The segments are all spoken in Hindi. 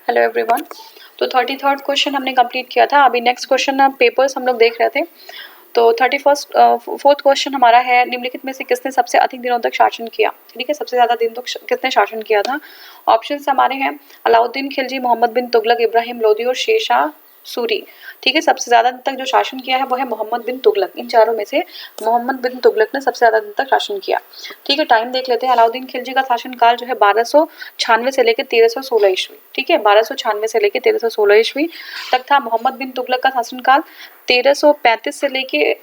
Hello everyone. तो 33rd क्वेश्चन हमने कंप्लीट किया था। अभी नेक्स्ट क्वेश्चन पेपर्स हम लोग देख रहे थे। तो 4th क्वेश्चन हमारा है, निम्नलिखित में से किसने सबसे अधिक दिनों तक शासन किया। ठीक है, सबसे ज्यादा दिन तक किसने शासन किया था। ऑप्शंस हमारे हैं अलाउद्दीन खिलजी, मोहम्मद बिन तुगलक, इब्राहिम लोदी और शेरशाह सूरी। ठीक है, सबसे ज्यादा दिन तक जो शासन किया है वो है मोहम्मद बिन तुगलक। इन चारों में से मोहम्मद बिन तुगलक ने सबसे ज्यादा दिन तक शासन किया। ठीक है, टाइम देख लेते हैं। अलाउद्दीन खिलजी का शासन काल जो है 1296 से लेकर 1316 ईस्वी। ठीक है, 1296 से लेकर 1316 ईस्वी तक था। मोहम्मद बिन तुगलक का शासन काल 1335 से लेके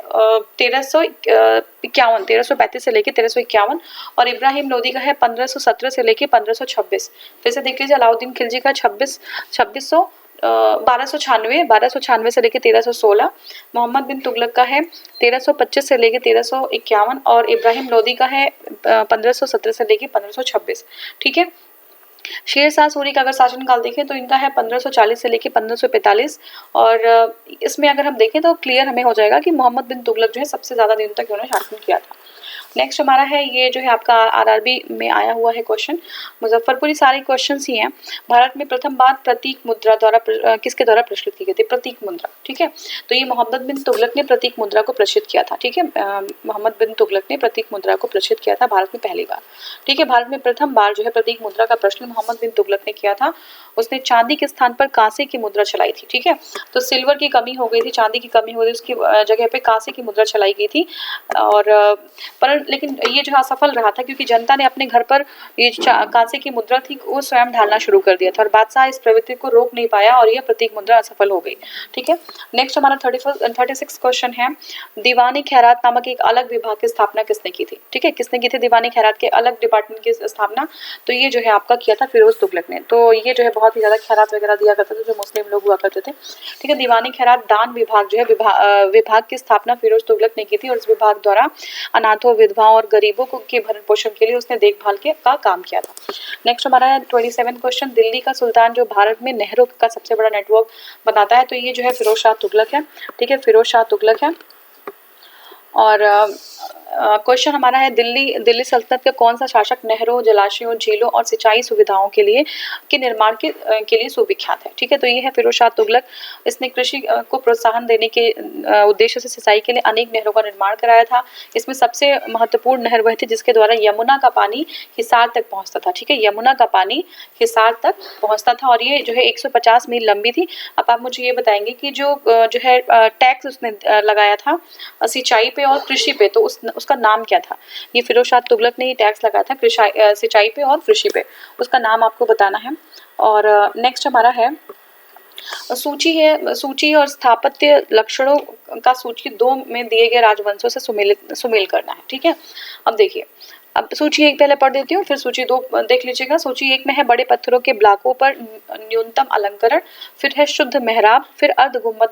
1335 से लेके 1351 और इब्राहिम लोदी का है 1517 से लेके 1526। फिर से देख लीजिए, अलाउद्दीन खिलजी का 1296 से लेके 1316, मोहम्मद बिन तुगलक का है 1325 से लेके 1351 और इब्राहिम लोदी का है 1517 से लेके 1526। ठीक है, शेरशाह सूरी का अगर शासनकाल देखें तो इनका है 1540 से लेके 1545 और इसमें अगर हम देखें तो क्लियर हमें हो जाएगा कि मोहम्मद बिन तुगलक जो है सबसे ज्यादा दिन तक इन्होंने शासन किया था। नेक्स्ट हमारा है, ये जो है आपका आरआरबी में आया हुआ है क्वेश्चन, मुजफ्फरपुरी सारे क्वेश्चंस ही हैं। भारत में प्रथम बार प्रतीक मुद्रा द्वारा किसके द्वारा प्रचलित की गई थी, प्रतीक मुद्रा। ठीक है, तो ये मोहम्मद बिन तुगलक ने प्रतीक मुद्रा को प्रचलित किया था। ठीक है, मोहम्मद बिन तुगलक ने प्रतीक मुद्रा को प्रचलित किया था भारत में पहली बार। ठीक है, भारत में प्रथम बार जो है प्रतीक मुद्रा का प्रचलन मोहम्मद बिन तुगलक ने किया था। उसने चांदी के स्थान पर कांसे की मुद्रा चलाई थी। ठीक है, तो सिल्वर की कमी हो गई थी, चांदी की कमी हो गई, उसकी जगह पे कांसे की मुद्रा चलाई गई थी। और पर लेकिन ये जो असफल रहा था क्योंकि जनता ने अपने घर पर ये कांसे की मुद्रा थी वो स्वयं ढालना शुरू कर दिया था और बादशाह इस प्रवृत्ति को रोक नहीं पाया और यह प्रतीक मुद्रा असफल हो गई। ठीक है, नेक्स्ट हमारा 36 क्वेश्चन है, दीवानी खैरात नामक एक अलग विभाग की स्थापना किसने की थी। ठीक है, किसने की थी दीवानी खैरात के अलग डिपार्टमेंट की स्थापना, तो ये जो है आपका किया था फिरोज तुगलक ने। तो ये जो है बहुत ही ज्यादा खैरात वगैरह दिया करते थे जो मुस्लिम लोग हुआ करते थे। ठीक है, दीवानी खैरात दान विभाग जो है विभाग की स्थापना फिरोज तुगलक ने की थी और इस विभाग द्वारा अनाथों, विधवाओं और गरीबों को के भरण पोषण के लिए उसने देखभाल के का काम किया था। नेक्स्ट हमारा है 27 क्वेश्चन, दिल्ली का सुल्तान जो भारत में नेहरू का सबसे बड़ा नेटवर्क बनाता है, तो ये जो है फिरोज शाह तुगलक है। ठीक है, फिरोज शाह तुगलक है। और क्वेश्चन हमारा है, दिल्ली सल्तनत का कौन सा शासक नहरों, जलाशयों, झीलों और सिंचाई सुविधाओं के निर्माण के लिए सुविख्यात है। ठीक है, तो ये है फिरोज शाह तुगलक। इसने कृषि को प्रोत्साहन देने के उद्देश्य से सिंचाई के लिए अनेक नहरों का निर्माण कराया था। इसमें सबसे महत्वपूर्ण नहर वह थी जिसके द्वारा यमुना का पानी हिसार तक पहुंचता था। ठीक है, यमुना का पानी हिसार तक पहुंचता था और ये जो है 150 मील लंबी थी। अब आप मुझे ये बताएंगे कि जो है टैक्स उसने लगाया था सिंचाई पे और कृषि पे, तो उसका नाम क्या था। ये फिरोज शाह तुगलक ने ही टैक्स लगाया था सिंचाई पे और कृषि पे, उसका नाम आपको बताना है। और नेक्स्ट हमारा है, सूची और स्थापत्य लक्षणों का सूची 2 में दिए गए राजवंशों से सुमेल करना है। ठीक है, अब देखिए, अब सूची 1 पहले पढ़ देती हूँ फिर सूची 2 देख लीजिएगा। सूची 1 में है बड़े पत्थरों के ब्लॉकों पर न्यूनतम अलंकरण, फिर है शुद्ध मेहराब, फिर अर्ध गुंबद,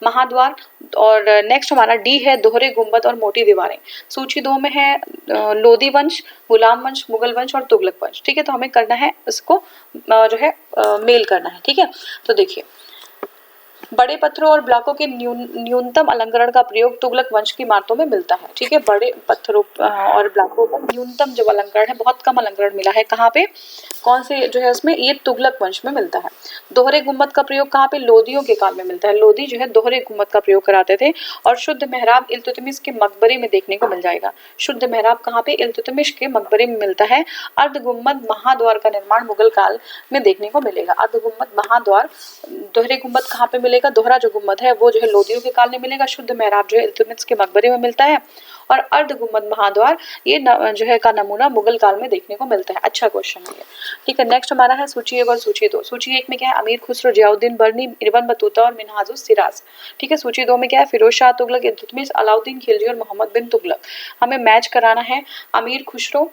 महाद्वार और नेक्स्ट हमारा डी है दोहरे गुंबद और मोटी दीवारें। सूची 2 में है लोदी वंश, गुलाम वंश, मुगल वंश और तुगलक वंश। ठीक है, तो हमें करना है इसको जो है मेल करना है। ठीक है, तो देखिए, बड़े पत्थरों और ब्लॉकों के न्यूनतम अलंकरण का प्रयोग तुगलक वंश की इमारतों में मिलता है। ठीक है, बड़े पत्थरों और ब्लॉकों पर न्यूनतम जो अलंकरण है, बहुत कम अलंकरण मिला है, कहाँ पे, कौन से जो है उसमें, ये तुगलक वंश में मिलता है। दोहरे गुंबद का प्रयोग कहाँ पे, लोदियों के काल में मिलता है। लोदी जो है दोहरे गुंबद का प्रयोग कराते थे। और शुद्ध मेहराब इल्तुतमिश के मकबरे में देखने को मिल जाएगा। शुद्ध मेहराब कहाँ पे, इल्तुतमिश के मकबरे में मिलता है। अर्ध गुंबद महाद्वार का निर्माण मुगल काल में देखने को मिलेगा। अर्ध गुंबद महाद्वार, दोहरे गुंबद कहाँ पे मिलेगा, दोहरा जो गुंबद है वो जो है लोदियों के काल में मिलेगा। शुद्ध मेहराब जो है इल्तुतमिश के मकबरे में मिलता है और अर्ध गुंबद महाद्वार ये जो है का नमूना मुगल काल में देखने को मिलता है। अच्छा क्वेश्चन है। ठीक है, नेक्स्ट हमारा है सूची 1 और सूची 2। सूची 1 में क्या है, अमीर खुसरो, जियाउद्दीन बर्नी, इब्न बतूता और मिन्हाजुस सिराज। ठीक है, सूची 2 में क्या है, फिरोज शाह तुगलक, इल्तुतमिश, अलाउद्दीन खिलजी और मोहम्मद बिन तुगलक। हमें मैच कराना है। अमीर खुसरो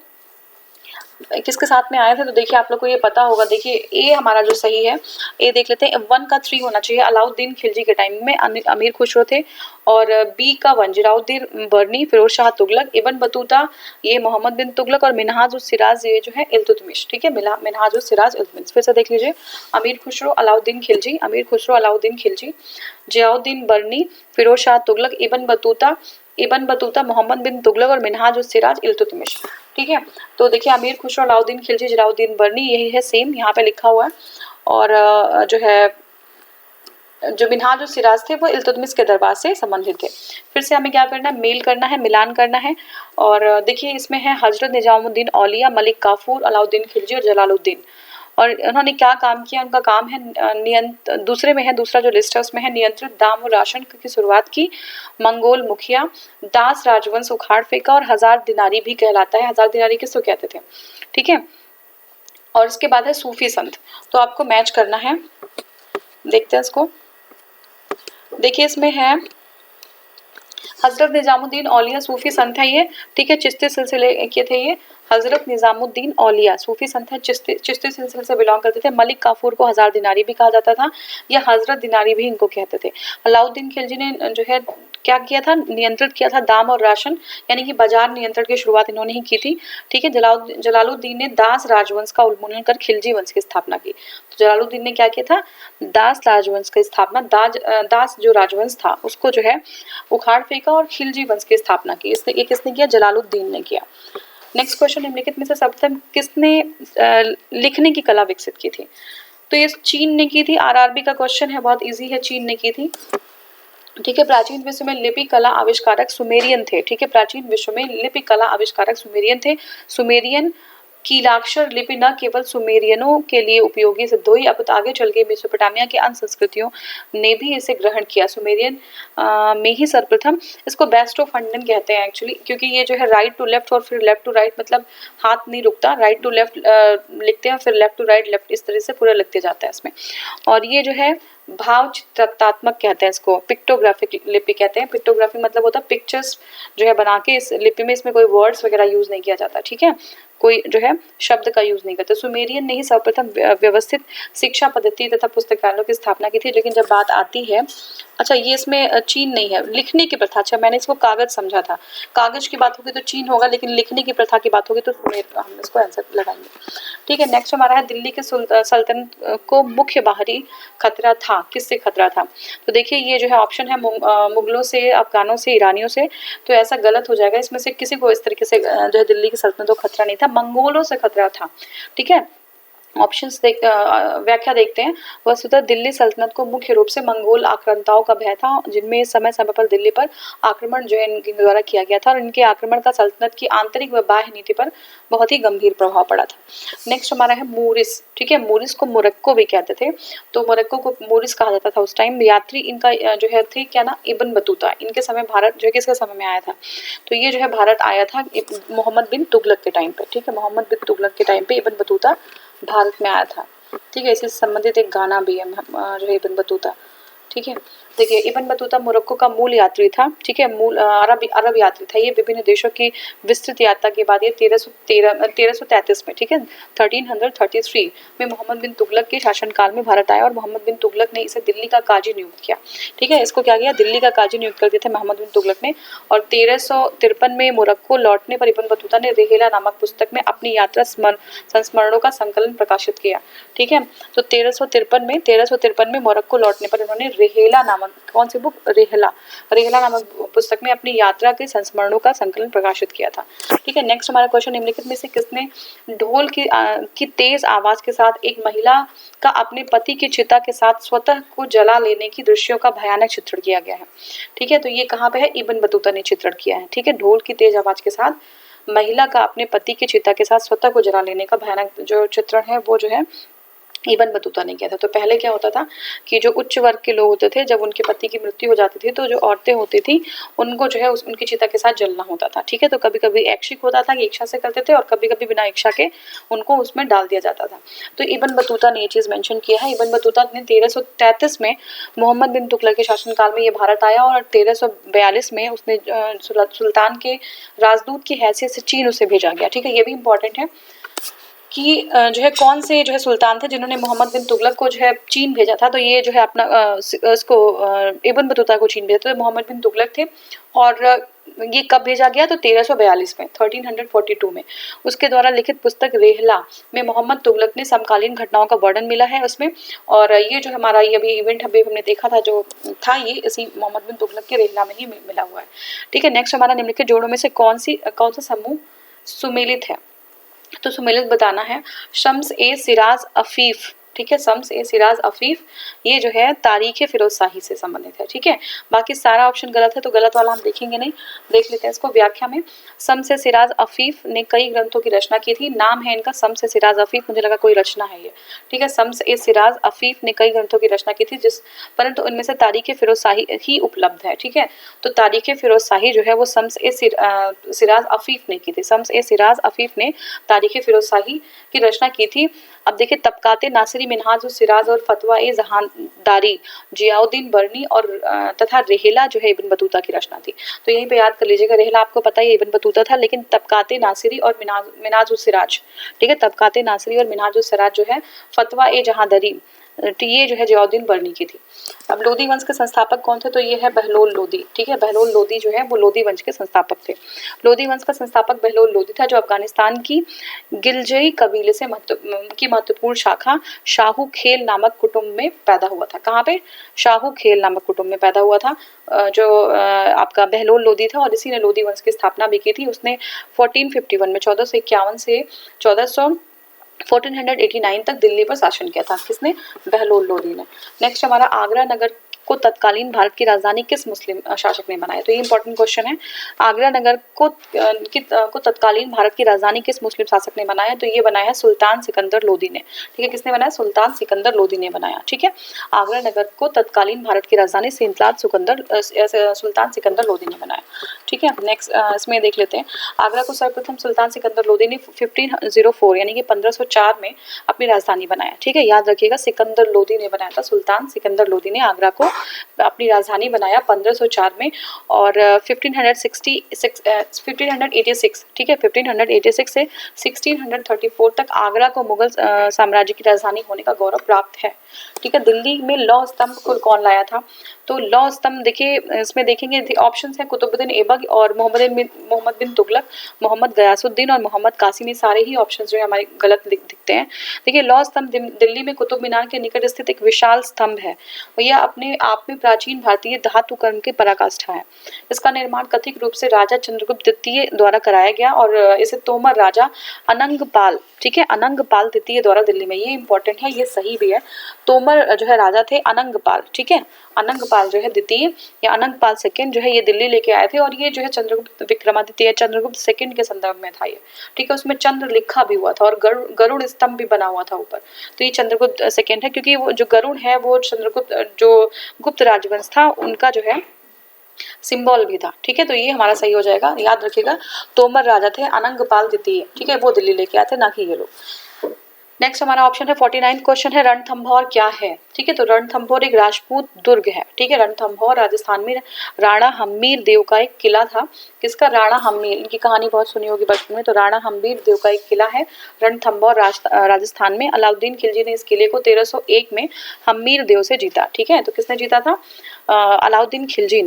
किसके साथ में आए थे, तो देखिए आप लोग को ये पता होगा। देखिए ए हमारा जो सही है, ए देख लेते हैं, 1 का 3 होना चाहिए। अलाउद्दीन खिलजी के टाइम में अमीर खुसरो थे और बी का 1 जियाउद्दीन बर्नी, फिरोज शाह तुगलक, इब्न बतूता ये मोहम्मद बिन तुगलक और मिन्हाजुस सिराज ये जो है इल्तुतमिश। ठीक है, मिन्हाजुस सिराज इल्तुतमिश। फिर से देख लीजिए, अमीर खुसरो, अलाउद्दीन खिलजी, अमीर खुसरो, अलाउद्दीन खिलजी, जियाउद्दीन बर्नी, फिरोज शाह तुगलक, इब्न बतूता, मोहम्मद बिन तुगलक और मिन्हाजुस सिराज इल्तुतमिश। ठीक है, तो देखिए अमीर खुसरो, अलाउद्दीन खिलजी, जियाउद्दीन बर्नी यही है, सेम यहाँ पे लिखा हुआ है। और जो है जो मिन्हाज और सिराज थे वो इल्तुतमिश के दरबार से संबंधित थे। फिर से हमें क्या करना है, मेल करना है, मिलान करना है। और देखिए इसमें है हजरत निजामुद्दीन औलिया, मलिक काफूर, अलाउद्दीन खिलजी और जलालुद्दीन। और उन्होंने क्या काम किया, उनका काम है दूसरे में है, दूसरा जो लिस्ट है उसमें है नियंत्रित दाम और राशन की शुरुआत की, मंगोल मुखिया, दास राजवंश उखाड़ फेंका और हजार दिनारी भी कहलाता है। हजार दिनारी किसको कहते थे, ठीक है। और इसके बाद है सूफी संत। तो आपको मैच करना है, देखते हैं इसको। देखिए इसमें है हजरत निजामुद्दीन औलिया सूफी संत है ये, ठीक है, चिश्ती सिलसिले के थे ये। हजरत निजामुद्दीन औलिया सूफी संत है, चिश्ती सिलसिले से बिलोंग करते थे। मलिक काफूर को हजार दिनारी भी कहा जाता था, या हजरत दिनारी भी इनको कहते थे। अलाउद्दीन खिलजी ने जो है क्या किया था, नियंत्रित किया था दाम और राशन, यानी कि बाजार नियंत्रण की शुरुआत इन्होंने ही की थी, ठीक है। जलालुद्दीन ने दास राजवंश का उन्मूलन कर खिलजी वंश की स्थापना की। तो जलालुद्दीन ने क्या किया था, दास राजवंश की स्थापना, दास जो राजवंश था उसको जो है उखाड़ फेंका और खिलजी वंश की स्थापना की। इसने ये किसने किया, जलालुद्दीन ने किया। नेक्स्ट क्वेश्चन, निम्नलिखित में से सर्वप्रथम किसने लिखने की कला विकसित की थी। तो ये चीन ने की थी। आरआरबी का क्वेश्चन है, बहुत इजी है, चीन ने की थी, ठीक है। प्राचीन विश्व में लिपि कला आविष्कारक सुमेरियन थे, ठीक है। प्राचीन विश्व में लिपि कला आविष्कारक सुमेरियन थे। सुमेरियन कीलाक्षर लिपि न केवल सुमेरियनों के लिए उपयोगी सिद्ध हुई, अब आगे चल के मेसोपोटामिया के अन्य संस्कृतियों ने भी इसे ग्रहण किया। सुमेरियन में ही सर्वप्रथम, इसको बेस्ट ऑफ फंडन कहते हैं एक्चुअली, क्योंकि ये जो है राइट टू लेफ्ट और फिर लेफ्ट टू राइट, मतलब हाथ नहीं रुकता, राइट टू लेफ्ट लिखते हैं, फिर लेफ्ट टू राइट, लेफ्ट, इस तरह से पूरा लिखते जाता है इसमें। और ये जो है भाव चित्रात्मक कहते हैं इसको, पिक्टोग्राफिक लिपि कहते हैं। पिक्टोग्राफी मतलब होता है पिक्चर्स जो है बना के, इस लिपि में इसमें कोई वर्ड्स वगैरह यूज नहीं किया जाता, ठीक है, कोई जो है शब्द का यूज नहीं करते। सुमेरियन ने ही सर्वप्रथम व्यवस्थित शिक्षा पद्धति तथा पुस्तकालयों की स्थापना की थी। लेकिन जब बात आती है, अच्छा ये इसमें चीन नहीं है, लिखने की प्रथा, अच्छा मैंने इसको कागज समझा था, कागज की बात होगी तो चीन होगा, लेकिन लिखने की प्रथा की बात होगी तो सुमेर, हम इसको आंसर लगाएंगे, ठीक है। नेक्स्ट हमारा है दिल्ली के सल्तनत को मुख्य बाहरी खतरा था, किससे खतरा था। तो देखिए ये जो है ऑप्शन है मुगलों से, अफगानों से, ईरानियों से। तो ऐसा गलत हो जाएगा, इसमें से किसी को इस तरीके से जो है दिल्ली की सल्तनत को खतरा नहीं था, मंगोलों से खतरा था, ठीक है। ऑप्शंस व्याख्या देखते हैं। वस्तुतः दिल्ली सल्तनत को मुख्य रूप से मंगोल आक्रांताओं का भय था, जिनमें समय समय पर दिल्ली पर आक्रमण जो है इनके द्वारा किया गया था, और इनके आक्रमण का सल्तनत की आंतरिक व बाह्य नीति पर बहुत ही गंभीर प्रभाव पड़ा था। नेक्स्ट हमारा है मूरिस, ठीक है। मूरिस को मोरक्को भी कहते थे, तो मोरक्को को मूरिस कहा जाता था उस टाइम। यात्री इनका जो है थे क्या ना, इब्न बतूता, इनके समय भारत जो है किसके समय में आया था, तो ये जो है भारत आया था मोहम्मद बिन तुगलक के टाइम पे, ठीक है। मोहम्मद बिन तुगलक के टाइम पे इब्न बतूता भारत में आया था, ठीक है। इससे संबंधित एक गाना भी है जो है इब्न बतूता, ठीक है। देखिए इब्न बतूता मोरक्को का मूल यात्री था, ठीक है, मूल अरब यात्री था। ये विभिन्न देशों की विस्तृत यात्रा के बाद ये 1333 में, ठीक है, 1333 में मोहम्मद बिन तुगलक के शासनकाल में भारत आया, और मोहम्मद बिन तुगलक ने इसे दिल्ली का काजी नियुक्त किया, ठीक है। इसको क्या किया, दिल्ली का काजी नियुक्त कर दिया था मोहम्मद बिन तुगलक ने। और 1353 में मोरक्को लौटने पर इब्न बतूता ने रेहेला नामक पुस्तक में अपनी यात्रा संस्मरणों का संकलन प्रकाशित किया, ठीक है। तो 1353 में मोरक्को लौटने पर उन्होंने रेहेला नामक, कौन सी बुक, रेहेला नामक पुस्तक में अपनी यात्रा के संस्मरणों का संकलन प्रकाशित किया था, ठीक है। नेक्स्ट हमारा क्वेश्चन, निम्नलिखित में से किसने ढोल की तेज आवाज के साथ एक महिला का अपने पति की चिता के साथ स्वतः को जला लेने की दृश्यों का भयानक चित्रण किया गया है, ठीक है। तो ये कहाँ पे है, इब्न बतूता ने चित्रण किया है, ठीक है। ढोल की तेज आवाज के साथ महिला का अपने पति की चिता के साथ स्वतः को जला लेने का भयानक जो चित्रण है वो जो है इब्न बतूता ने किया था। तो पहले क्या होता था कि जो उच्च वर्ग के लोग होते थे, जब उनके पति की मृत्यु हो जाती थी तो जो औरतें होती थी उनको जो है उनकी चिता के साथ जलना होता था, ठीक है। तो कभी कभी ऐच्छिक होता था कि इच्छा से करते थे, और कभी कभी बिना इच्छा के उनको उसमें डाल दिया जाता था। तो इब्न बतूता ने ये चीज़ मेंशन किया है। इब्न बतूता ने 1333 में मोहम्मद बिन तुगलक के शासनकाल में ये भारत आया, और 1342 में उसने सुल्तान के राजदूत की हैसियत से चीन उसे भेजा गया, ठीक है। ये भी इंपॉर्टेंट है कि जो है कौन से जो है सुल्तान थे जिन्होंने मोहम्मद बिन तुगलक को जो है चीन भेजा था। तो ये जो है अपना इसको इब्न बतूता को चीन भेजा था, तो मोहम्मद बिन तुगलक थे। और ये कब भेजा गया, तो 1342 में, 1342 में उसके द्वारा लिखित पुस्तक रेहला में मोहम्मद तुगलक ने समकालीन घटनाओं का वर्णन मिला है उसमें। और ये जो हमारा ये अभी इवेंट अभी हमने देखा था जो था, ये इसी मोहम्मद बिन तुगलक के रेहला में ही मिला हुआ है, ठीक है। नेक्स्ट हमारा निम्नलिखित जोड़ों में से कौन सा समूह सुमेलित है। तो सुमेलित बताना है, शम्स ए सिराज अफीफ, ठीक है। शम्स ए सिराज अफीफ ये जो है तारीख फिरोज शाही से संबंधित है, ठीक है। बाकी सारा ऑप्शन गलत है, तो गलत वाला हम देखेंगे नहीं। देख लेते हैं इसको व्याख्या में। शम्स ए सिराज अफीफ ने कई ग्रंथों की रचना की थी। नाम है इनका शम्स ए सिराज अफीफ, मुझे लगा कोई रचना है ये, ठीक है। शम्स ए सिराज अफीफ ने कई ग्रंथों की रचना की थी, जिस परंतु उनमें से तारीख फिरोज शाही ही उपलब्ध है, ठीक है। तो तारीख फिरोज शाही जो है वो शम्स ए सिराज अफीफ ने की थी। शम्स ए सिराज अफीफ ने तारीख फिरोज शाही की रचना की थी। अब देखिए तबकाते नासिरी, मिनहाज उस सिराज और फतवा ए जहानदारी जियाउद्दीन बर्नी और तथा रेहला जो है इब्न बतूता की रचना थी। तो यहीं पे याद कर लीजिएगा, रेहला आपको पता है इब्न बतूता था, लेकिन तबकाते नासिरी और मिनहाज उस सिराज, ठीक है, तबकाते नासिरी और मिनहाज उस सिराज जो है फतवा ए जहांदारी, तो ये जो है जियाउद्दीन बर्नी की थी। अब लोदी वंश के संस्थापक कौन थे, तो ये है बहलोल लोदी, ठीक है। बहलोल लोदी जो है वो लोदी वंश के संस्थापक थे। लोदी वंश का संस्थापक बहलोल लोदी था, जो अफगानिस्तान की गिलजई कबीले से महत्वपूर्ण शाखा शाहू खेल नामक कुटुंब में पैदा हुआ था। कहाँ पे, शाहू खेल नामक कुटुंब में पैदा हुआ था, जो आपका बहलोल लोदी था, और इसी ने लोदी वंश की स्थापना भी की थी। उसने 1451 में 1451 से 1489 तक दिल्ली पर शासन किया था। किसने, बहलोल लोदी ने। नेक्स्ट हमारा आगरा नगर को तत्कालीन भारत की राजधानी किस मुस्लिम शासक ने बनाया, तो ये इंपॉर्टेंट क्वेश्चन है। आगरा नगर को तत्कालीन भारत की राजधानी किस मुस्लिम शासक ने बनाया, तो ये बनाया है सुल्तान सिकंदर लोदी ने, ठीक है। किसने बनाया, सुल्तान सिकंदर लोदी ने बनाया, ठीक है। आगरा नगर को तत्कालीन भारत की राजधानी सुल्तान सिकंदर लोदी ने बनाया, ठीक है। नेक्स्ट इसमें देख लेते हैं, आगरा को सर्वप्रथम सुल्तान सिकंदर लोदी ने 1504 यानी कि 1504 में अपनी राजधानी बनाया, ठीक है। याद रखिएगा, सिकंदर लोदी ने बनाया था, सुल्तान सिकंदर लोदी ने आगरा को अपनी राजधानी बनाया 1504 में। और 1586, ठीक है, 1586 से 1634 तक आगरा को मुगल साम्राज्य की राजधानी होने का गौरव प्राप्त है, ठीक है। दिल्ली में लौह स्तंभ को कौन लाया था, तो लौह स्तंभ देखिए इसमें देखेंगे ऑप्शन है कुतुबुद्दीन ऐबक और मोहम्मद बिन तुगलक, मोहम्मद गयासुद्दीन और मोहम्मद कासिम। ये सारे ही ऑप्शन जो है हमारे गलत दिखते हैं। देखिए लौह स्तंभ दिल्ली में कुतुब मीनार के निकट स्थित एक विशाल स्तंभ है, यह अपने आप में प्राचीन भारतीय धातु कर्म की पराकाष्ठा है। इसका निर्माण कथित रूप से राजा चंद्रगुप्त द्वितीय द्वारा कराया गया और इसे तोमर राजा अनंगपाल, ठीक है, अनंगपाल द्वितीय द्वारा दिल्ली में, ये इंपॉर्टेंट है, ये सही भी है। तोमर जो है राजा थे अनंगपाल, ठीक है, अनंगपाल जो है द्वितीय या अनंगपाल सेकंड जो है ये दिल्ली लेके आए थे, और ये जो है चंद्रगुप्त विक्रमादित्य चंद्रगुप्त सेकंड के संदर्भ में था ये, ठीक है। उसमें चंद्र लिखा भी हुआ था और गरुड़ स्तंभ भी बना हुआ था ऊपर, तो ये चंद्रगुप्त सेकंड है, क्योंकि वो जो गरुड़ है वो चंद्रगुप्त जो गुप्त राजवंश था उनका जो है सिंबल भी था, ठीक है। तो ये हमारा सही हो जाएगा, याद रखिएगा, तोमर राजा थे अनंगपाल द्वितीय, ठीक है, वो दिल्ली लेके आए थे, ना कि ये लोग। नेक्स्ट हमारा ऑप्शन है 49 क्वेश्चन है, रणथंभौर क्या है, ठीक है। तो रणथंभौर एक राजपूत दुर्ग है, ठीक है। रणथंभौर राजस्थान में राणा हम्मीर देव का एक किला था। किसका, राणा हम्मीर, इनकी कहानी बहुत सुनी होगी बचपन में। तो राणा हम्मीर देव का एक किला है रणथंभौर राजस्थान में। अलाउद्दीन खिलजी ने इस किले को 1301 में हम्मीर देव से जीता, ठीक है। तो किसने जीता था, अलाउद्दीन खिलजी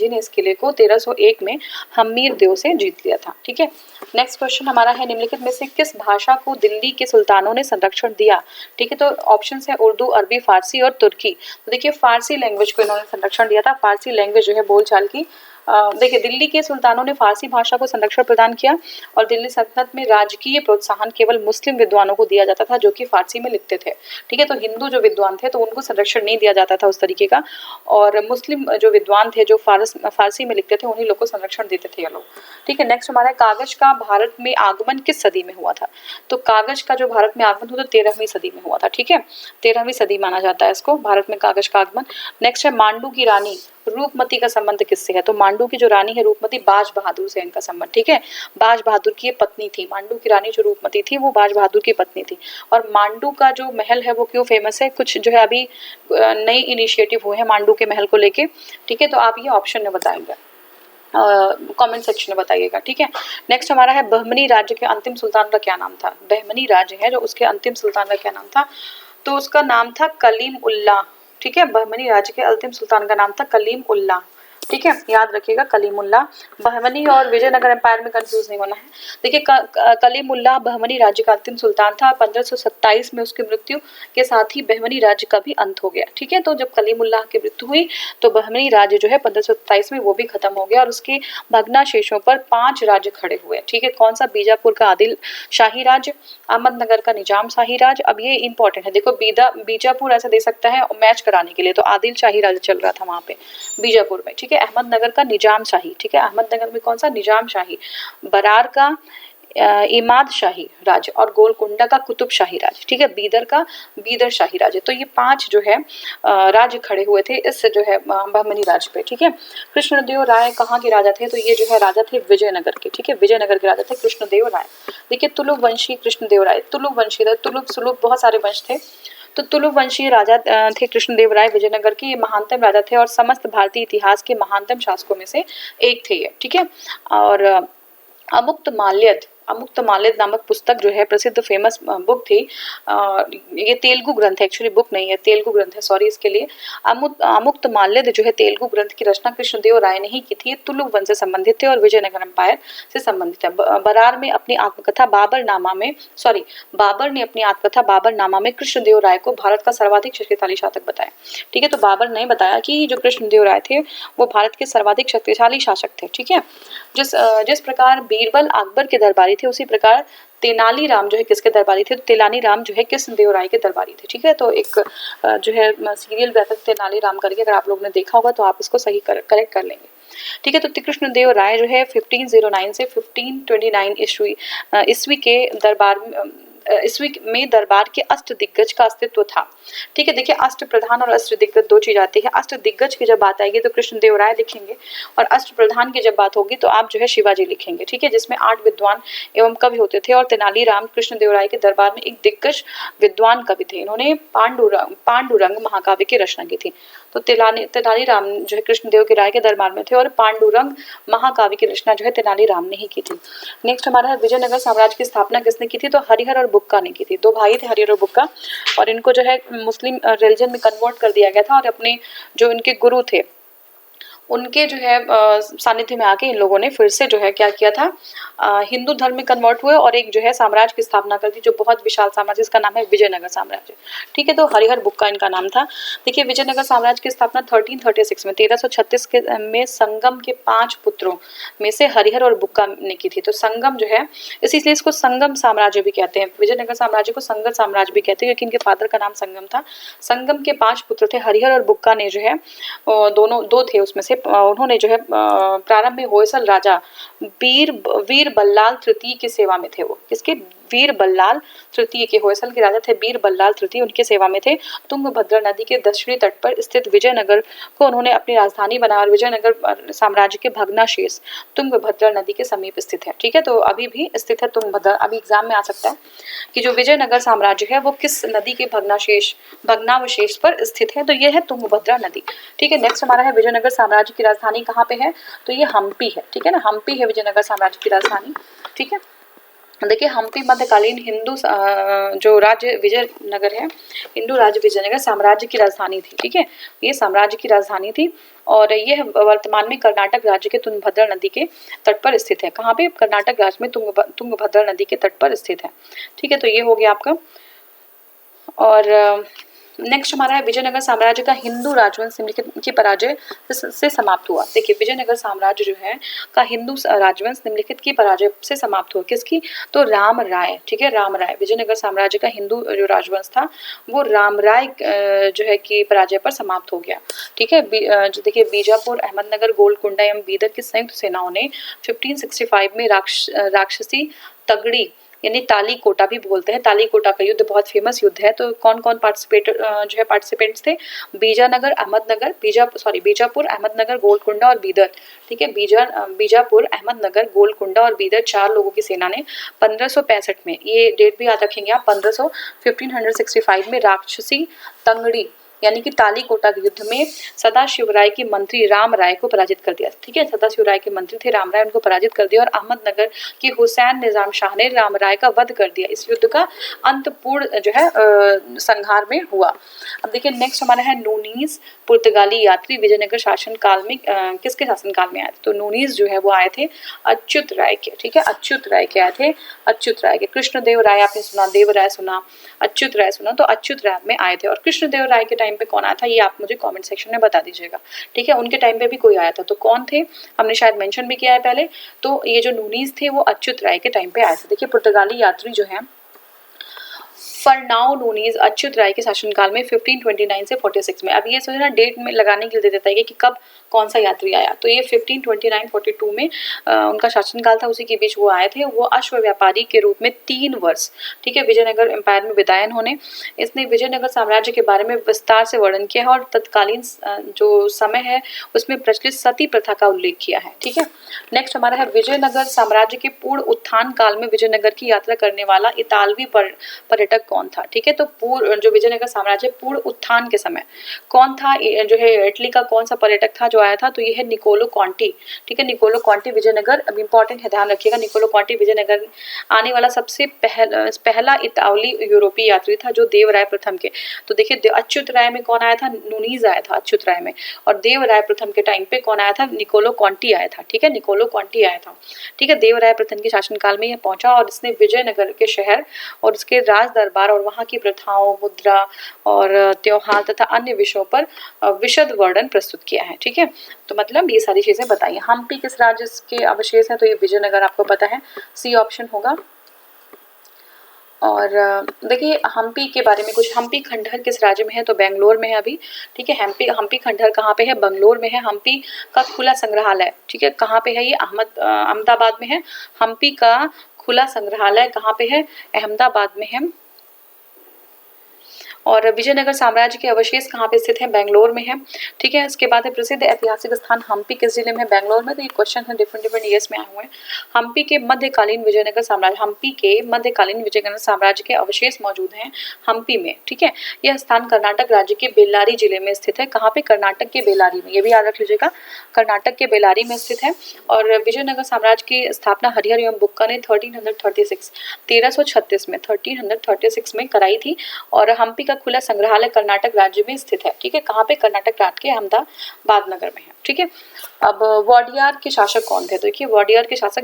ने इस किले को 1301 में हम्मीर देव से जीत लिया था, ठीक है। नेक्स्ट क्वेश्चन हमारा है, निम्नलिखित में से किस भाषा को दिल्ली के सुल्तानों ने संरक्षण दिया, ठीक है। तो ऑप्शन है उर्दू, अरबी, फारसी और तुर्की। तो देखिए फारसी लैंग्वेज को इन्होंने संरक्षण दिया था। फारसी लैंग्वेज जो है बोलचाल की, देखिए दिल्ली के सुल्तानों ने फारसी भाषा को संरक्षण प्रदान किया, और दिल्ली सल्तनत में राजकीय प्रोत्साहन केवल मुस्लिम विद्वानों को दिया जाता था जो कि फारसी में लिखते थे, ठीक है। तो हिंदू जो विद्वान थे तो उनको संरक्षण नहीं दिया जाता था उस तरीके का, और मुस्लिम जो विद्वान थे जो फारसी में लिखते थे उन्हीं लोग को संरक्षण देते थे ये लोग, ठीक है। नेक्स्ट हमारा कागज का भारत में आगमन किस सदी में हुआ था, तो कागज का जो भारत में आगमन हुआ तो 13वीं सदी में हुआ था, ठीक है। 13वीं सदी माना जाता है इसको, भारत में कागज का आगमन। नेक्स्ट है मांडू की रानी रूपमती का संबंध किससे है, तो मांडू की जो रानी है रूपमती, बाज बहादुर से इनका संबंध, ठीक है। बाज बहादुर की ये पत्नी थी, मांडू की रानी जो रूपमती थी वो बाज बहादुर की पत्नी थी। और मांडू का जो महल है वो क्यों फेमस है, कुछ जो है अभी नई इनिशिएटिव हुए हैं मांडू के महल को लेके, ठीक है। तो आप ये ऑप्शन में बताएंगे, कमेंट सेक्शन में बताइएगा, ठीक है। नेक्स्ट हमारा है बहमनी राज्य के अंतिम सुल्तान का क्या नाम था, बहमनी राज्य है जो उसके अंतिम सुल्तान का क्या नाम था, तो उसका नाम था कलीम उल्लाह, ठीक है। बहमनी राज्य के अंतिम सुल्तान का नाम था कलीम उल्लाह, ठीक है, याद रखिएगा कलीमुल्ला। बहमनी और विजयनगर एम्पायर में कंफ्यूज नहीं होना है। देखिए कलीमुल्ला बहमनी राज्य का अंतिम सुल्तान था। 1527 में उसकी मृत्यु के साथ ही बहमनी राज्य का भी अंत हो गया। ठीक है, तो जब कलीमुल्ला की मृत्यु हुई तो बहमनी राज्य जो है 1527 में वो भी खत्म हो गया और उसके भग्नाशेषों पर 5 राज्य खड़े हुए। ठीक है, कौन सा? बीजापुर का आदिल शाही राज्य, अहमदनगर का निजाम शाही राज्य। अब ये इंपॉर्टेंट है, देखो बीजापुर ऐसा दे सकता है मैच कराने के लिए, तो आदिल शाही राज्य चल रहा था वहां पे बीजापुर में। ठीक है, अहमदनगर का निजाम शाही, ठीक है, अहमदनगर में कौन सा? निजाम शाही। बरार का इमाद शाही राज्य और गोलकुंडा का कुतुब शाही राज्य। ठीक है, बीदर का बीदर शाही राज्य। तो ये 5 जो है राज्य खड़े हुए थे इस जो है बहमनी राज्य पे। ठीक है, कृष्णदेव राय कहाँ के राजा थे? तो ये जो है राजा थे विजयनगर के। ठीक है, विजयनगर के राजा थे कृष्णदेव राय। देखिए तुलुप वंशी कृष्णदेव राय, तुलुप वंशी था, तुलुप सुलुप बहुत सारे वंश थे। तो तुलुप वंशीय राजा थे कृष्णदेव राय विजयनगर के। ये महानतम राजा थे और समस्त भारतीय इतिहास के महानतम शासकों में से एक थे ये। ठीक है, और अमुक्त माल्यद नामक पुस्तक जो है प्रसिद्ध फेमस बुक थी। ये तेलुगु ग्रंथ है, एक्चुअली बुक नहीं है, तेलुगु ग्रंथ है, सॉरी इसके लिए। अमुक्त माल्यद जो है तेलुगु ग्रंथ की रचना कृष्णदेव राय ने ही की थी। तुलुक वंश से संबंधित थे और विजयनगर एम्पायर से संबंधित है। बरार में अपनी आत्मकथा बाबर ने अपनी आत्मकथा बाबरनामा में कृष्णदेव राय को भारत का सर्वाधिक शक्तिशाली शासक बताया। ठीक है, तो बाबर ने बताया कि जो कृष्णदेव राय थे वो भारत के सर्वाधिक शक्तिशाली शासक थे। ठीक है, जिस प्रकार बीरबल अकबर के दरबारी थे उसी प्रकार तेनालीराम जो है किसके दरबारी थे? तो तेनालीराम जो है कृष्णदेव राय के दरबारी थे। ठीक है, तो एक जो है सीरियल भी आता है तेनालीराम करके, अगर आप लोगों ने देखा होगा तो आप इसको सही करेक्ट कर लेंगे। ठीक है, तो कृष्णदेव राय जो है 1509 से 1529 ईस्वी के ईस्वी में दरबार के अष्ट दिग्गज का अस्तित्व था। ठीक है, देखिए अष्ट प्रधान और अष्ट दिग्गज 2 चीज आती है। अष्ट दिग्गज की जब बात आएगी तो कृष्णदेव राय लिखेंगे और अष्ट प्रधान की जब बात होगी तो आप जो है शिवाजी लिखेंगे। ठीक है, जिसमें 8 विद्वान एवं कवि होते थे और तेनालीराम कृष्णदेव राय के दरबार में एक दिग्गज विद्वान कवि थे। इन्होंने पांडुरंग महाकाव्य की रचना की थी। तो तेनालीराम जो है कृष्णदेव के राय के दरबार में थे और पांडुरंग महाकाव्य की रचना जो है तेनालीराम ने ही की थी। नेक्स्ट हमारा विजयनगर साम्राज्य की स्थापना किसने की थी? तो हरिहर और बुक्का ने की थी। 2 भाई थे हरिहर और बुक्का और इनको जो है मुस्लिम रिलीजन में कन्वर्ट कर दिया गया था और अपने जो इनके गुरु थे उनके जो है सानिध्य में आके इन लोगों ने फिर से जो है क्या किया था, हिंदू धर्म में कन्वर्ट हुए और एक जो है साम्राज्य की स्थापना कर दी जो बहुत विशाल साम्राज्य, इसका नाम है विजयनगर साम्राज्य। ठीक है, तो हरिहर बुक्का इनका नाम था। देखिए विजयनगर साम्राज्य की स्थापना 1336 में 1336 में संगम के 5 पुत्रों में से हरिहर और बुक्का ने की थी। तो संगम जो है इसलिए इसको संगम साम्राज्य भी कहते हैं, विजयनगर साम्राज्य को संगम साम्राज्य भी कहते हैं क्योंकि इनके फादर का नाम संगम था। संगम के 5 पुत्र थे हरिहर और बुक्का ने जो है दो थे उसमें से उन्होंने जो है प्रारंभ में होयसल राजा वीर बल्लाल तृतीय की सेवा में थे। वो किसके? वीर बल्लाल तृतीय के, होयसल के राजा थे वीर बल्लाल तृतीय, उनके सेवा में थे। तुंगभद्रा नदी के दक्षिणी तट पर स्थित विजयनगर को उन्होंने अपनी राजधानी बनाया और विजयनगर साम्राज्य के भग्नाशेष तुंगभद्रा नदी के समीप स्थित है। ठीक है, तो अभी भी स्थित है तुंगभद्रा। अभी एग्जाम में आ सकता है कि जो विजयनगर साम्राज्य है वो किस नदी के भग्नावशेष पर स्थित है? तो ये है तुंगभद्रा नदी। ठीक है, नेक्स्ट हमारा है विजयनगर साम्राज्य की राजधानी कहाँ पे है? तो ये हम्पी है। ठीक है ना, हम्पी है विजयनगर साम्राज्य की राजधानी। ठीक है, देखिए हम्पी मध्यकालीन हिंदू जो राज्य विजयनगर है, हिंदू राज्य विजयनगर साम्राज्य की राजधानी थी। ठीक है, ये साम्राज्य की राजधानी थी और ये वर्तमान में कर्नाटक राज्य के तुंगभद्रा नदी के तट पर स्थित है। कहाँ पे? कर्नाटक राज्य में तुंगभद्रा नदी के तट पर स्थित है। ठीक है, तो ये हो गया आपका। और नेक्स्ट हमारा है विजयनगर साम्राज्य का हिंदू राजवंश निम्नलिखित की पराजय से समाप्त हुआ। देखिए विजयनगर साम्राज्य जो है का हिंदू राजवंश निम्नलिखित की पराजय से समाप्त हुआ। किसकी? तो राम राय। ठीक है, राम राय, विजयनगर साम्राज्य का हिंदू जो राजवंश था वो राम राय जो है की पराजय पर समाप्त हो गया। ठीक है, देखिए बीजापुर, अहमदनगर, गोलकुंडा एवं बीदर की संयुक्त सेनाओं ने 1565 में राक्षसी तगड़ी यानी तालीकोटा भी बोलते हैं, तालीकोटा का युद्ध बहुत फेमस युद्ध है। तो कौन कौन पार्टिसिपेंट्स थे? बीजापुर, अहमदनगर, गोलकुंडा और बीदर। ठीक है, बीजापुर, अहमदनगर, गोलकुंडा और बीदर 4 लोगों की सेना ने 1565 में, ये डेट भी याद रखेंगे आप, 1565 में राक्षसी तंगड़ी यानी कि तालीकोटा के युद्ध में सदाशिवराय के मंत्री राम राय को पराजित कर दिया। ठीक है, सदाशिवराय के मंत्री थे राम राय, उनको पराजित कर दिया और अहमदनगर की हुसैन निजाम शाह ने राम राय का वध कर दिया। इस युद्ध का अंत पूर्ण जो है संहार में हुआ। अब देखिए नेक्स्ट हमारा है नूनीज पुर्तगाली यात्री विजयनगर शासन काल में किसके शासन काल में आए थे? तो नूनीज जो है वो आए थे अच्युत राय के। ठीक है, अच्युत राय के आए थे, अच्युत राय के। कृष्णदेव राय आपने सुना, देव राय सुना, अच्युत राय सुना, तो अच्युत राय में आए थे। और कृष्णदेव राय के टाइम पे कौन आया था ये आप मुझे कमेंट सेक्शन में बता दीजिएगा। ठीक है, उनके टाइम पे भी कोई आया था, तो कौन थे? हमने शायद मेंशन भी किया है पहले। तो ये जो नूनीज थे वो अच्युत राय के टाइम पे आए थे। देखिए पुर्तगाली यात्री जो है फरनाओ नूनीज अच्युत राय के शासनकाल में 1529 से 46 में। अब ये सोचना डेट में लगाने के लिए दे देता है कि कब कौन सा यात्री आया, तो ये 1529-42 में उनका शासनकाल था, उसी के बीच वो आए थे। वो अश्व व्यापारी के रूप में 3 वर्ष, ठीक है, विजयनगर एम्पायर में विदायन होने। इसने विजयनगर साम्राज्य के बारे में विस्तार से वर्णन किया है और तत्कालीन जो समय है उसमें प्रचलित सती प्रथा का उल्लेख किया है। ठीक है, नेक्स्ट हमारा है विजयनगर साम्राज्य के पूर्ण उत्थान काल में विजयनगर की यात्रा करने वाला इतालवी पर्यटक कौन था? ठीक है, तो जो विजयनगर साम्राज्य पूर्ण उत्थान के समय कौन था, जो है इटली का कौन सा पर्यटक था जो आया था? तो ये है निकोलो कॉन्टी। ठीक है, निकोलो कॉन्टी विजयनगर, अब इंपॉर्टेंट है, ध्यान रखिएगा। निकोलो कॉन्टी विजयनगर आने वाला सबसे पहला इतालवी यूरोपीय यात्री था जो देवराय प्रथम के। तो देखिए अच्युत राय में कौन आया था? नूनीज आया था अच्युत राय में, और देवराय प्रथम के टाइम पे कौन आया था? निकोलो कॉन्टी आया था। ठीक है, निकोलो कॉन्टी आया था। ठीक है, देवराय प्रथम के शासनकाल में यह पहुंचा और इसने विजयनगर के शहर और उसके राज दरबार और वहां की प्रथाओं, मुद्रा और त्योहार तथा अन्य विषयों पर विशद वर्णन प्रस्तुत किया है। ठीक है, तो मतलब ये सारी चीजें बताइए। हम्पी किस राज्य के अवशेष है? तो ये विजयनगर आपको पता है, सी ऑप्शन होगा। और देखिए हम्पी के बारे में कुछ, हम्पी खंडहर किस राज्य में है? तो बेंगलोर में है अभी। ठीक है, हम्पी खंडहर कहाँ पे है? बेंगलोर में है। हम्पी का खुला संग्रहालय, ठीक है, कहाँ पे है? ये अहमदाबाद में है। हम्पी का खुला संग्रहालय कहाँ पे है? अहमदाबाद में है। और विजयनगर साम्राज्य के अवशेष कहाँ पे स्थित है? बेंगलोर में है। ठीक है, इसके बाद है प्रसिद्ध ऐतिहासिक स्थान हम्पी किस जिले में? बेंगलोर में। तो ये क्वेश्चन है डिफरेंट ईयर्स में आए हुए हैं। हम्पी के मध्यकालीन विजयनगर साम्राज्य के अवशेष मौजूद हैं हम्पी में। ठीक है, यह स्थान कर्नाटक राज्य के बेल्लारी जिले में स्थित है। कहाँ पे? कर्नाटक के बेल्लारी में, ये भी याद रख लीजिएगा, कर्नाटक के बेल्लारी में स्थित है। और विजयनगर साम्राज्य की स्थापना हरिहर एवं बुक्का ने 1336 में कराई थी। और हम्पी का खुला संग्रहालय कर्नाटक राज्य में स्थित है। ठीक है, कहाँ पे? कर्नाटक राज्य के अहमदाबाद नगर में है। ठीक है, अब वाडियार के शासक कौन थे? तो देखिए वाडियार के शासक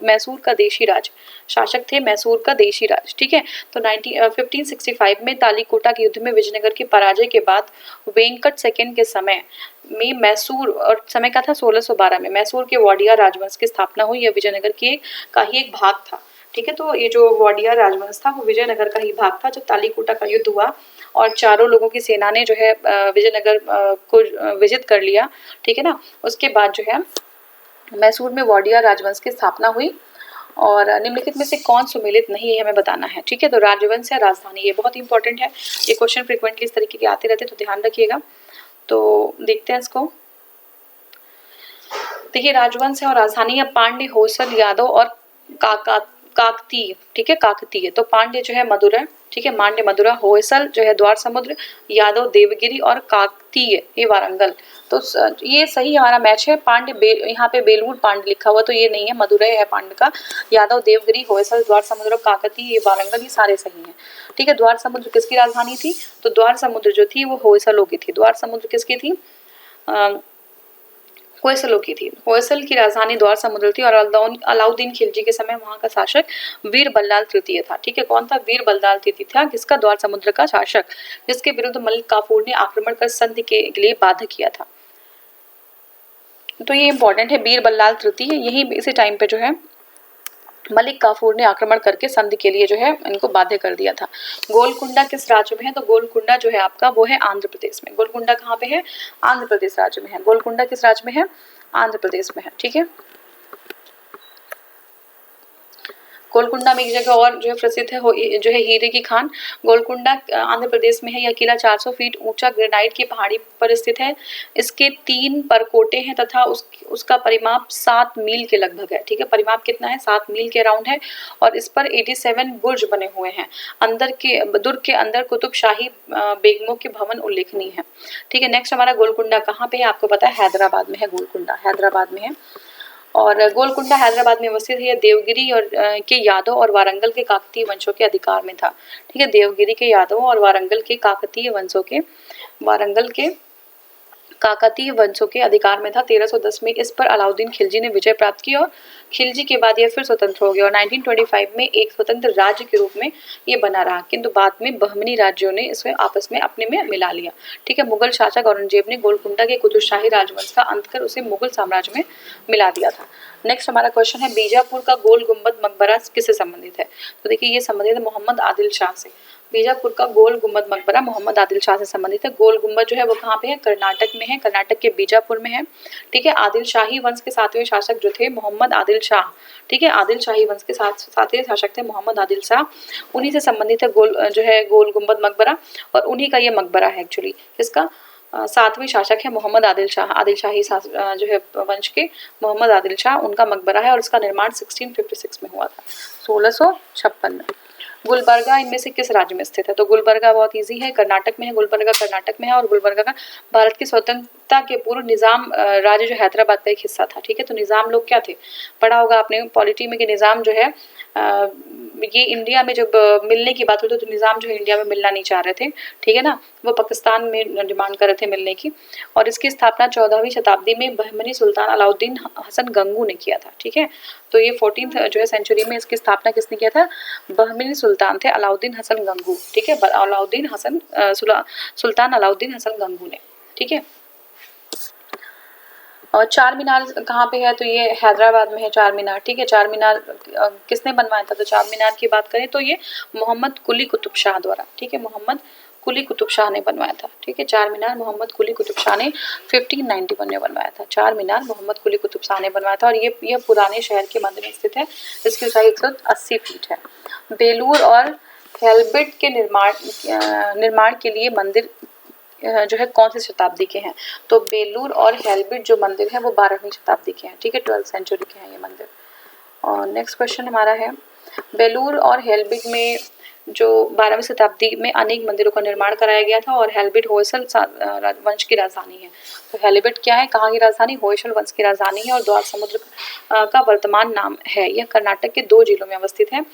मैसूर का देशी राज शासक थे, मैसूर का देशी राज। ठीक है, तो 1565 में तालीकोटा के युद्ध में विजयनगर की पराजय के बाद वेंकट सेकंड के समय में मैसूर, और समय का था 1612 में, मैसूर के वाडियार राजवंश की स्थापना हुई। यह विजयनगर का ही एक भाग था। ठीक है, तो ये जो वाडियार राजवंश था वो विजयनगर का ही भाग था। जब तालीकोटा का युद्ध हुआ और चारों लोगों की सेना ने जो है विजयनगर को विजित कर लिया, ठीक है ना, उसके बाद जो है मैसूर में वाडियार राजवंश की स्थापना हुई। और निम्नलिखित में से कौन सुमेलित नहीं है हमें बताना है। ठीक है, तो राजवंश या राजधानी, ये बहुत इंपॉर्टेंट है, ये क्वेश्चन फ्रिक्वेंटली इस तरीके के आते रहते हैं, तो ध्यान रखिएगा। तो देखते हैं इसको। देखिए राजवंश है और राजधानी है पांड्य, होयसल, यादव और काकतीय। ठीक है, काकतीय, तो पांड्य जो है मदुरै, ठीक है, मांड्य मदुरा, होयसल जो है द्वार समुद्र, यादव देवगिरी और काकतीय ये वारंगल। तो ये सही हमारा मैच है। पांड्य यहाँ पे बेलूर पांड्य लिखा हुआ, तो ये नहीं है, मदुरै है पांड्य का। यादव देवगिरी, होयसल, द्वार समुद्र और काकतीय ये वारंगल, ये सारे सही हैं। ठीक है, द्वार समुद्र किसकी राजधानी थी? तो द्वार समुद्र जो थी वो होयसलों की थी। द्वार समुद्र किसकी थी? होयसलों की थी। होयसल की राजधानी द्वार समुद्र थी। और अलाउद्दीन खिलजी के समय वहां का शासक वीर बल्लाल तृतीय था। ठीक है, कौन था? वीर बल्लाल तृतीय था, किसका? द्वार समुद्र का शासक, जिसके विरुद्ध मलिक काफूर ने आक्रमण कर संधि के लिए बाध्य किया था। तो ये इंपॉर्टेंट है, वीर बल्लाल तृतीय, यही इसी टाइम पे जो है मलिक काफूर ने आक्रमण करके संधि के लिए जो है इनको बाध्य कर दिया था। गोलकुंडा किस राज्य में है? तो गोलकुंडा जो है आपका वो है आंध्र प्रदेश में। गोलकुंडा कहाँ पे है? आंध्र प्रदेश राज्य में है। गोलकुंडा किस राज्य में है? आंध्र प्रदेश में है। ठीक है, गोलकुंडा में एक जगह और जो है प्रसिद्ध है जो है हीरे की खान। गोलकुंडा आंध्र प्रदेश में है। यह किला 400 फीट ऊंचा ग्रेनाइट की पहाड़ी पर स्थित है। इसके 3 परकोटे हैं तथा उसका परिमाप 7 मील के लगभग है। ठीक है, परिमाप कितना है? 7 मील के अराउंड है। और इस पर 87 बुर्ज बने हुए हैं। दुर्ग के अंदर कुतुबशाही बेगमों के भवन उल्लेखनीय है। ठीक है, नेक्स्ट हमारा गोलकुंडा कहाँ पे है? आपको पता है हैदराबाद में है। गोलकुंडा हैदराबाद में है। और गोलकुंडा हैदराबाद में अवस्थित है। यह देवगिरी और के यादव और वारंगल के काकतीय वंशों के अधिकार में था। ठीक है, देवगिरी के यादवों और वारंगल के काकतीय वंशों के अधिकार में था। 1310 में इस पर अलाउद्दीन खिलजी ने विजय प्राप्त की और खिलजी के बाद यह फिर स्वतंत्र हो गया और 1925 में एक स्वतंत्र राज्य के रूप में ये बना रहा, किंतु बाद में बहमनी राज्यों ने इसे आपस में अपने में मिला लिया। ठीक है, मुगल शासक औरंगजेब ने गोलकुंडा के कुतुबशाही राजवंश का अंत कर उसे मुगल साम्राज्य में मिला दिया था। नेक्स्ट हमारा क्वेश्चन है बीजापुर का गोल गुम्बद मकबरा किससे संबंधित है? तो देखिए ये संबंधित है मोहम्मद आदिल शाह से। बीजापुर का गोल गुम्बद मकबरा मोहम्मद आदिल शाह से संबंधित है। गोल गुम्बद जो है वो कहाँ पे है? कर्नाटक में है। कर्नाटक के बीजापुर में है। ठीक है, आदिल शाही वंश के 7वें शासक जो थे मोहम्मद आदिल शाह। ठीक है, आदिल शाही वंश के 7वें शासक थे मोहम्मद आदिल शाह। उन्हीं से संबंधित है गोल गुम्बद मकबरा और उन्हीं का ये मकबरा है एक्चुअली। किसका? 7वें शासक है मोहम्मद आदिल शाह। आदिल शाही जो है वंश के मोहम्मद आदिल शाह, उनका मकबरा है और इसका निर्माण 1656 में हुआ था, 1656 में। गुलबर्गा इनमें से किस राज्य में स्थित है? तो गुलबर्गा बहुत इजी है, कर्नाटक में है। गुलबर्गा कर्नाटक में है और गुलबर्गा का भारत की स्वतंत्रता के पूर्व निजाम राज्य जो हैदराबाद का एक हिस्सा था। ठीक है, तो निजाम लोग क्या थे? पढ़ा होगा आपने पॉलिटी में कि निजाम जो है ये इंडिया में जब मिलने की बात होती तो निजाम जो है इंडिया में मिलना नहीं चाह रहे थे। ठीक है ना, वो पाकिस्तान में डिमांड कर रहे थे मिलने की। और इसकी स्थापना 14वीं शताब्दी में बहमनी सुल्तान अलाउद्दीन हसन गंगू ने किया था। ठीक है, तो ये 14th जो है सेंचुरी में इसकी स्थापना किसने किया था? बहमनी सुल्तान थे अलाउद्दीन हसन गंगू। ठीक है, सुल्तान अलाउद्दीन हसन गंगू ने। ठीक है, और चार मीनार कहाँ पे है? तो ये हैदराबाद में है चार मीनार। ठीक है, चार मीनार किसने बनवाया था? तो चार मीनार की बात करें तो ये मोहम्मद कुली कुतुब शाह द्वारा। ठीक है, मोहम्मद कुली कुतुब शाह ने बनवाया था। ठीक है, चार मीनार मोहम्मद कुली कुतुब शाह ने 1591 में बनवाया था। चार मीनार मोहम्मद कुली कुतुब शाह ने बनवाया था और ये पुराने शहर के मध्य में स्थित है। इसकी ऊंचाई 180 फीट है। बेलूर और हेल्बिट के निर्माण के लिए मंदिर जो है कौन सी शताब्दी के हैं? तो बेलूर और हेल्बिट जो मंदिर है वो 12वीं शताब्दी के हैं। ठीक है, 12th सेंचुरी के हैं ये मंदिर। और नेक्स्ट क्वेश्चन हमारा है बेलूर और हेल्बिट में जो 12वीं शताब्दी में अनेक मंदिरों का निर्माण कराया गया था और हेल्बिट होयसल वंश की राजधानी है। तो हेल्बिट क्या है? कहाँ की राजधानी? होयसल वंश की राजधानी है और द्वार समुद्र का वर्तमान नाम है। यह कर्नाटक के 2 जिलों में अवस्थित है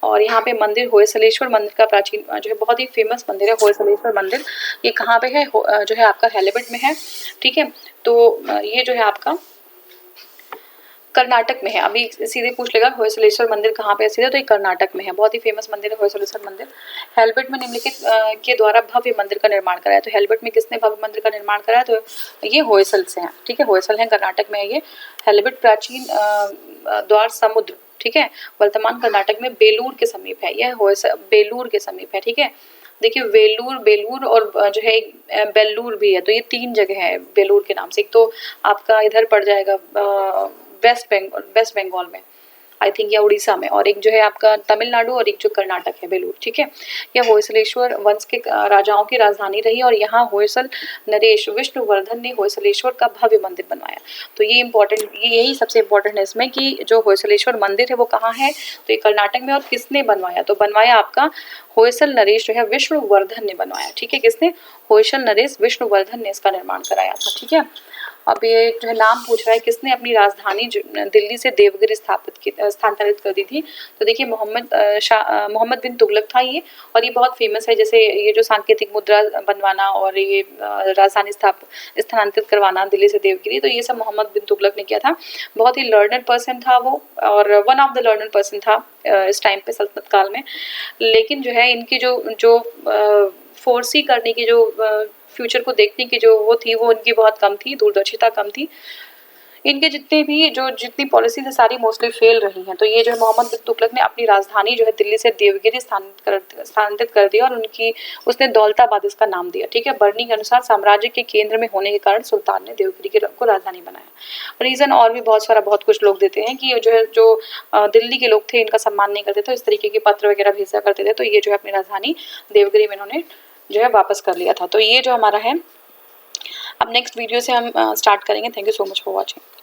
और यहाँ पे मंदिर होयसलेश्वर मंदिर का प्राचीन जो है बहुत ही फेमस मंदिर है होयसलेश्वर मंदिर। ये कहाँ पे है? जो है आपका हेल्बिट में है। ठीक है, तो ये जो है आपका कर्नाटक में है। अभी सीधे पूछ लेगा होयसलेश्वर मंदिर कहाँ पे स्थित है? तो ये कर्नाटक में है। बहुत ही फेमस मंदिर है होयसलेश्वर मंदिर। हेल्बिट में निम्नलिखित के द्वारा भव्य मंदिर का निर्माण कराया। तो हेल्बिट में किसने भव्य मंदिर का निर्माण कराया? तो ये होयसल से है। ठीक है, होयसल है कर्नाटक में है ये। हेल्बिट प्राचीन द्वार समुद्र, ठीक है, वर्तमान कर्नाटक में बेलूर के समीप है। यह बेलूर के समीप है। ठीक है, देखिए बेलूर और जो है बेल्लूर भी है। तो ये 3 जगह है बेलूर के नाम से। एक तो आपका इधर पड़ जाएगा वेस्ट बंगाल में आई थिंक, या उड़ीसा में, और एक जो है आपका तमिलनाडु और एक जो कर्नाटक है बेलूर। ठीक है, यह होयसलेश्वर वंश के राजाओं की राजधानी रही और यहाँ होयसल नरेश विष्णुवर्धन ने होयसलेश्वर का भव्य मंदिर बनवाया। तो ये इम्पोर्टेंट, यही सबसे इम्पोर्टेंट है इसमें कि जो होयसलेश्वर मंदिर है वो कहाँ है? तो ये कर्नाटक में। और किसने बनवाया? तो बनवाया आपका होयसल नरेश जो है विष्णुवर्धन ने बनवाया। ठीक है, किसने? होयसल नरेश विष्णुवर्धन ने इसका निर्माण कराया था। ठीक है, अब ये जो है नाम पूछ रहा है किसने अपनी राजधानी दिल्ली से देवगिरी स्थानांतरित कर दी थी? तो देखिए मोहम्मद बिन तुगलक था ये, और ये बहुत फेमस है। जैसे ये जो सांकेतिक मुद्रा बनवाना और ये राजधानी स्थानांतरित करवाना दिल्ली से देवगिरी, तो ये सब मोहम्मद बिन तुगलक ने किया था। बहुत ही लर्नड पर्सन था वो, और one of the learned person था इस टाइम पे सल्तनत काल में। लेकिन जो है इनकी जो फोर्सी करने की, जो फ्यूचर को देखने की जो वो थी, वो उनकी बहुत कम थी, दूरदर्शिता कम थी। इनके जितने भी जितनी पॉलिसीज है सारी मोस्टली फेल रही हैं। तो ये जो है मोहम्मद बिन तुगलक ने अपनी राजधानी जो है दिल्ली से देवगिरी स्थानांतरित कर दिया और उसने दौलताबाद इसका नाम दिया। ठीक है, बर्नी के अनुसार साम्राज्य के केंद्र में होने के कारण सुल्तान ने देवगिरी को राजधानी बनाया। रीजन और भी बहुत कुछ लोग देते हैं कि जो दिल्ली के लोग थे इनका सम्मान नहीं करते थे, इस तरीके के पत्र वगैरह भेजा करते थे, तो ये जो है अपनी राजधानी देवगिरी में इन्होंने जो है वापस कर लिया था। तो ये जो हमारा है, अब नेक्स्ट वीडियो से हम स्टार्ट करेंगे। Thank you so much for watching.